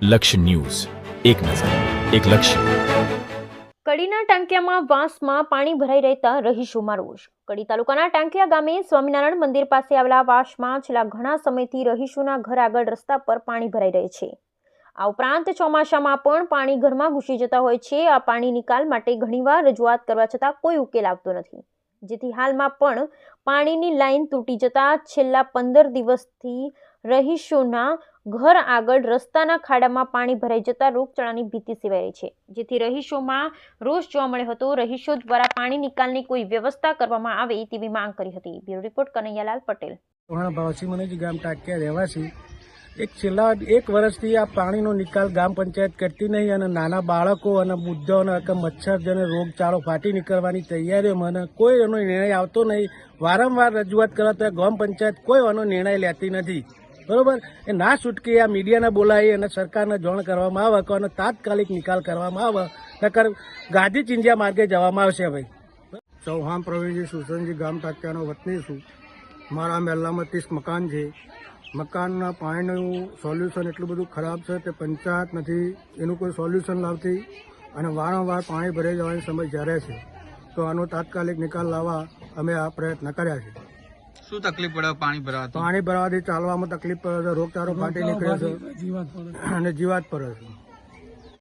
લક્ષ્ય ન્યૂઝ, એક નજર, એક લક્ષ્ય. કડીના ટાંકિયામાં વાંસમાં પાણી ભરાઈ રહેતા રહીશોમાં રોષ. કડી તાલુકાના ટાંકિયા ગામે સ્વામિનારાયણ મંદિર પાસે આવેલા વાંસમાં છેલ્લા ઘણા સમયથી રહીશોના ઘર આગળ રસ્તા પર પાણી ભરાઈ રહે છે. આ ઉપરાંત ચોમાસામાં પણ પાણી ઘરમાં ઘૂસી જતા હોય છે. આ પાણી નિકાલ માટે ઘણીવાર રજૂઆત કરવા છતાં કોઈ ઉકેલ આવતો નથી, જેથી હાલમાં પણ પાણીની લાઈન તૂટી જતા છેલ્લા 15 દિવસથી રહીશોના ઘર આગળ રસ્તાના ખાડામાં પાણી ભરાઈ જતા રોગચાળાની ભીતિ સેવાઈ રહી છે, જેથી રહીશોમાં રોષ જોવા મળ્યો હતો. રહીશો દ્વારા પાણી નિકાલની કોઈ વ્યવસ્થા કરવામાં આવે તેવી માંગ કરી હતી. Bureau report Kanaiyalal Patel. ભાવસીમનજી ગામ ટાંકિયા રહેવાસી. છેલ્લા 1 વર્ષથી આ પાણીનો નિકાલ ગ્રામ પંચાયત કરતી નહીં અને નાના બાળકો અને વૃદ્ધોને મચ્છરજન્ય રોગચાળો ફાટી નીકળવાની તૈયારીઓમાં કોઈ એનો નિર્ણય આવતો નહીં. વારંવાર રજૂઆત કરતા ગ્રામ પંચાયત કોઈ એનો નિર્ણય લેતી નથી. બરોબર, એ ના છૂટકી આ મીડિયાને બોલાવી અને સરકારને જાણ કરવામાં આવે અને તાત્કાલિક નિકાલ કરવામાં આવે, નકર ગાંધી ચિંધ્યા માર્ગે જવામાં આવશે. ભાઈ ચૌહાણ પ્રવીણજી સુસનજી ગામ ટાંકિયાનો વતની છું. મારા મહેલામાં 30 મકાન છે. મકાનના પાણીનું સોલ્યુશન એટલું બધું ખરાબ છે કે પંચાયત નથી એનું કોઈ સોલ્યુશન લાવતી અને વારંવાર પાણી ભરાઈ જવાની સમસ્યા રહે છે. તો આનો તાત્કાલિક નિકાલ લાવવા અમે આ પ્રયત્ન કર્યા છે. શું તકલીફ પડે પાણી ભરાવાથી? પાણી ભરાવાથી ચાલવામાં તકલીફ પડે છે, રોગચાળો ફાટી નીકળે છે અને જીવાત પડે છે.